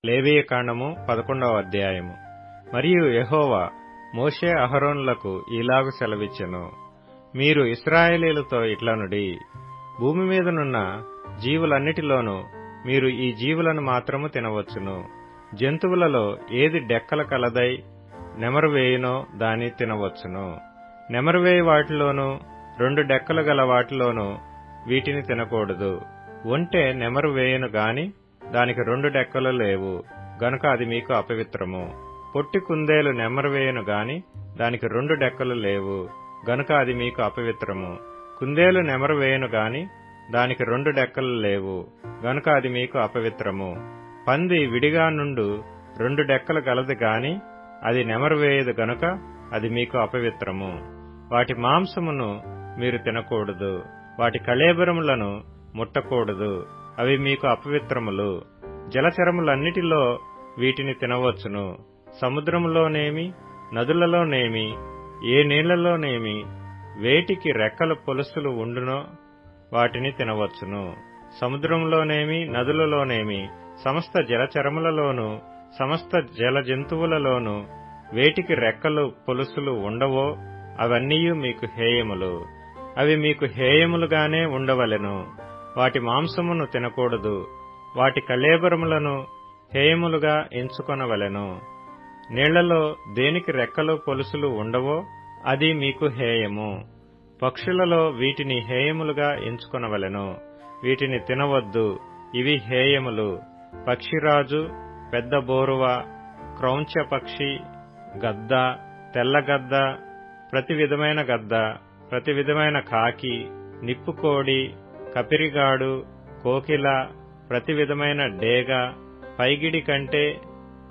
లేవీయకాండము 11వ అధ్యాయము. మరియు యెహోవా మోషే అహరోనులకు ఈలాగు సెలవిచ్చెను. మీరు ఇశ్రాయేలీయులతో ఇట్లనుడి, భూమి మీదనున్న జీవులన్నిటిలోనూ మీరు ఈ జీవులను మాత్రము తినవచ్చును. జంతువులలో ఏది డెక్కల కలదై నెమరువేయునో దాని తినవచ్చును. నెమరువేయి వాటిలోనూ 2 డెక్కలు గల వాటిలోనూ వీటిని తినకూడదు. ఒంటె నెమరు వేయును గాని దానికి 2 డెక్కలు లేవు గనుక అది మీకు అపవిత్రము. పొట్టి కుందేలు నెమరు వేయును గాని దానికి 2 డెక్కలు లేవు గనుక అది మీకు అపవిత్రము. కుందేలు నెమరు వేయును గాని దానికి 2 డెక్కలు లేవు గనుక అది మీకు అపవిత్రము. పంది విడిగా నుండు 2 డెక్కలు గలది గాని అది నెమరు వేయదు గనుక అది మీకు అపవిత్రము. వాటి మాంసమును మీరు తినకూడదు. వాటి కళేబరములను ముట్టకూడదు, అవి మీకు అపవిత్రములు. జలచరములన్నిటిలో వీటిని తినవచ్చును. సముద్రములోనేమి నదులలోనేమి ఏ నీళ్లలోనేమి వేటికి రెక్కల పొలుసులు ఉండునో వాటిని తినవచ్చును. సముద్రంలోనేమి నదులలోనేమి సమస్త జలచరములలోనూ సమస్త జల జంతువులలోనూ వేటికి రెక్కలు పొలుసులు ఉండవో అవన్నీయు మీకు హేయములు. అవి మీకు హేయములుగానే ఉండవలెను. వాటి మాంసమును తినకూడదు. వాటి కళేబరములను హేయములుగా ఎంచుకొనవలెను. నీళ్లలో దేనికి రెక్కలు పొలుసులు ఉండవో అది మీకు హేయము. పక్షులలో వీటిని హేయములుగా ఎంచుకొనవలెను. వీటిని తినవద్దు, ఇవి హేయములు. పక్షిరాజు, పెద్ద బోరువ, క్రౌంచ పక్షి, గద్ద, తెల్లగద్ద, ప్రతి విధమైన గద్ద, ప్రతి విధమైన కాకి, నిప్పుకోడి, కపిరిగాడు, కోకిల, ప్రతి విధమైన డేగ, పైగిడి కంటే,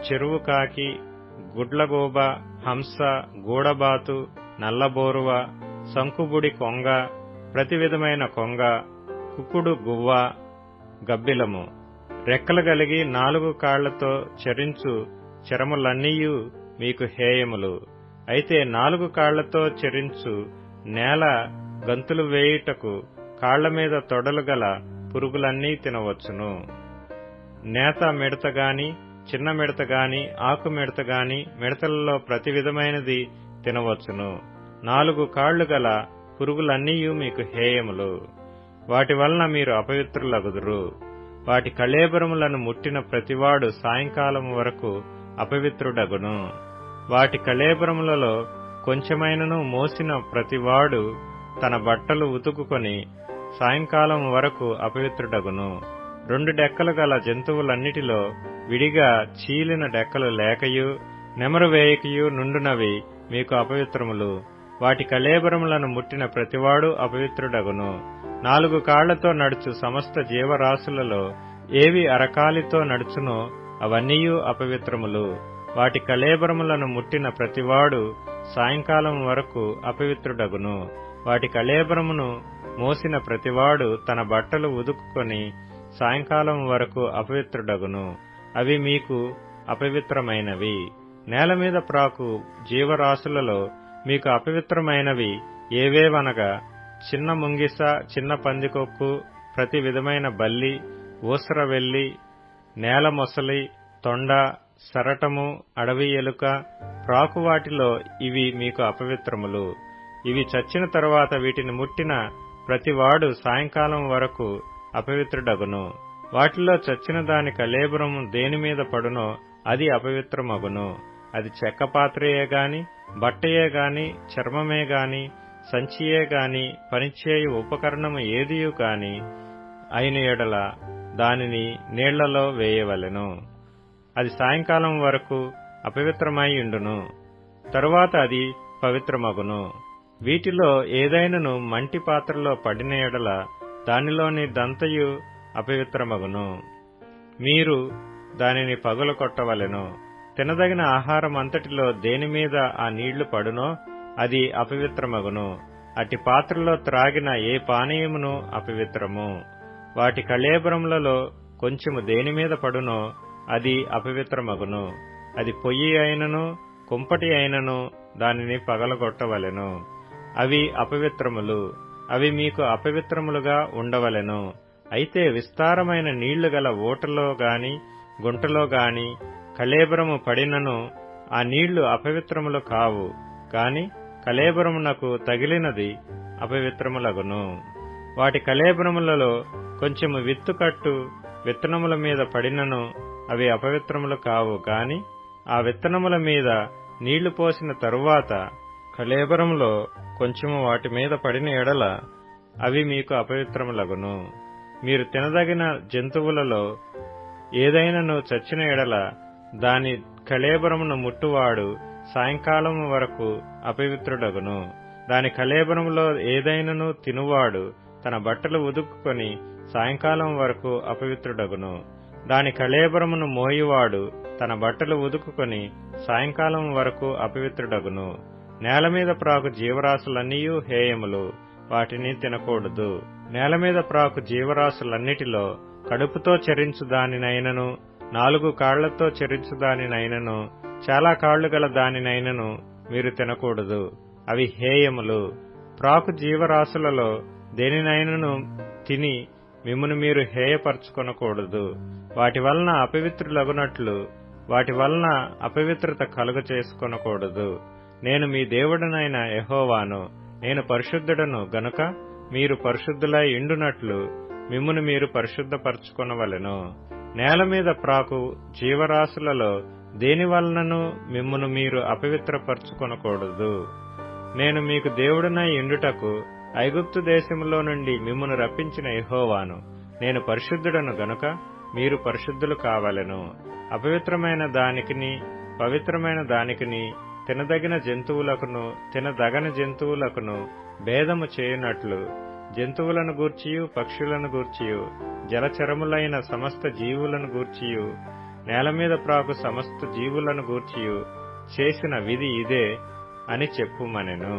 చెరువు కాకి, గుడ్లగూబ, హంస, గూడబాతు, నల్లబోరువ, సంకుబుడి కొంగ, ప్రతి విధమైన కొంగ, కుక్కుడు గువ్వ, గబ్బిలము. రెక్కలు కలిగి 4 కాళ్లతో చరించు చరములన్నీయు మీకు హేయములు. అయితే 4 కాళ్లతో చరించు నేల గంతులు వేయుటకు కాళ్ల మీద తొడలు గల పురుగులన్నీ తినవచ్చును. నేత మిడతగాని, చిన్న మిడతగాని, ఆకు మిడతగాని, మిడతలలో ప్రతి విధమైనది తినవచ్చును. 4 కాళ్లు గల పురుగులన్నీయు మీకు హేయములు. వాటి వలన మీరు అపవిత్రులగుదురు. వాటి కళేబరములను ముట్టిన ప్రతివాడు సాయంకాలము వరకు అపవిత్రుడగును. వాటి కళేబరములలో కొంచెమైనను మోసిన ప్రతివాడు తన బట్టలు ఉతుకుకొని సాయంకాలం వరకు అపవిత్రుడగును. 2 డెక్కలు గల జంతువులన్నిటిలో విడిగా చీలిన డెక్కలు లేకయు నెమరు వేయకయు నుండునవి మీకు అపవిత్రములు. వాటి కళేబరములను ముట్టిన ప్రతివాడు అపవిత్రుడగును. 4 కాళ్లతో నడుచు సమస్త జీవరాశులలో ఏవి అరకాలితో నడుచునో అవన్నీయు అపవిత్రములు. వాటి కళేబరములను ముట్టిన ప్రతివాడు సాయంకాలం వరకు అపవిత్రుడగును. వాటి కళేబరమును మోసిన ప్రతివాడు తన బట్టలు ఉదుకుకొని సాయంకాలం వరకు అపవిత్రుడగును. అవి మీకు అపవిత్రమైనవి. నేల మీద ప్రాకు జీవరాశులలో మీకు అపవిత్రమైనవి ఏవేవనగా చిన్న ముంగిస, చిన్న పందికొక్కు, ప్రతి విధమైన బల్లి, ఊసరవెల్లి, నేల మొసలి, తొండ, సరటము, అడవి ఎలుక, ప్రాకువాటిలో ఇవి మీకు అపవిత్రములు. ఇవి చచ్చిన తరువాత వీటిని ముట్టిన ప్రతివాడు సాయంకాలం వరకు అపవిత్రుడగును. వాటిలో చచ్చిన దాని కళేబరము దేనిమీద పడునో అది అపవిత్రమగును. అది చెక్క పాత్రయే గాని, బట్టయే గాని, చర్మమే గాని, సంచియే గాని, పనిచేయు ఉపకరణము ఏదియూ గాని అయిన ఎడల దానిని నీళ్లలో వేయవలెను. అది సాయంకాలం వరకు అపవిత్రమై ఉండును. తరువాత అది పవిత్రమగును. వీటిలో ఏదైనను మంటి పాత్రలో పడిన ఎడల దానిలోని దంతయు అపవిత్రమగును. మీరు దానిని పగుల కొట్టవలెను. తినదగిన ఆహారమంతటిలో దేనిమీద ఆ నీళ్లు పడునో అది అపవిత్రమగును. అట్టి పాత్రలో త్రాగిన ఏ పానీయమును అపవిత్రము. వాటి కళేబరములలో కొంచెము దేనిమీద పడునో అది అపవిత్రమగును. అది పొయ్యి అయినను కుంపటి అయినను దానిని పగలగొట్టవలెను. అవి అపవిత్రములు. అవి మీకు అపవిత్రములుగా ఉండవలెను. అయితే విస్తారమైన నీళ్లు గల ఊటలో గాని గుంటలో గాని కళేబరము పడినను ఆ నీళ్లు అపవిత్రములు కావు, కాని కళేబరమునకు తగిలినది అపవిత్రములగును. వాటి కళేబరములలో కొంచెము విత్తుకట్టు విత్తనముల మీద పడినను అవి అపవిత్రములు కావు, కాని ఆ విత్తనముల మీద నీళ్లు పోసిన తరువాత కళేబరములో కొంచెము వాటి మీద పడిన ఎడల అవి మీకు అపవిత్రములగును. మీరు తినదగిన జంతువులలో ఏదైనను చచ్చిన ఎడల దాని కళేబరమును ముట్టువాడు సాయంకాలము వరకు అపవిత్రుడగును. దాని కళేబరములో ఏదైనను తినువాడు తన బట్టలు ఉదుక్కుని సాయంకాలం వరకు అపవిత్రుడగును. దాని కళేబరమును మోయువాడు తన బట్టలు ఉదుకుని సాయంకాలం వరకు అపవిత్రుడగును. నేల మీద ప్రాకు జీవరాశులన్నీయూ హేయములు, వాటిని తినకూడదు. నేల మీద ప్రాకు జీవరాశులన్నిటిలో కడుపుతో చరించు దానినైనను, 4 కాళ్లతో చరించు దానినైనను, చాలా కాళ్లు గల దానినైనను మీరు తినకూడదు, అవి హేయములు. ప్రాకు జీవరాశులలో దేనినైనను తిని మిమ్మును మీరు హేయపరచుకొనకూడదు. వాటి వలన అపవిత్రులగునట్లు వాటి వలన అపవిత్రత కలుగ చేసుకొనకూడదు. నేను మీ దేవుడనైన యెహోవాను, నేను పరిశుద్ధుడను గనుక మీరు పరిశుద్ధులై ఇండునట్లు మిమ్మును మీరు పరిశుద్ధపరచుకొనవలెను. నేల మీద ప్రాకు జీవరాశులలో దేనివలనను మిమ్మును మీరు అపవిత్రపరచుకొనకూడదు. నేను మీకు దేవుడనై ఇండుటకు ఐగుప్తు దేశములో నుండి మిమ్మును రప్పించిన యెహోవాను, నేను పరిశుద్ధుడను గనుక మీరు పరిశుద్ధులు కావలెను. అపవిత్రమైన దానికిని పవిత్రమైన దానికిని, తినదగిన జంతువులకును తినదగని జంతువులకును భేదము చేయునట్లు జంతువులను గూర్చియు పక్షులను గూర్చియు జలచరములైన సమస్త జీవులను గూర్చియు నేల మీద ప్రాకు సమస్త జీవులను గూర్చియు చేసిన విధి ఇదే అని చెప్పుమనెను.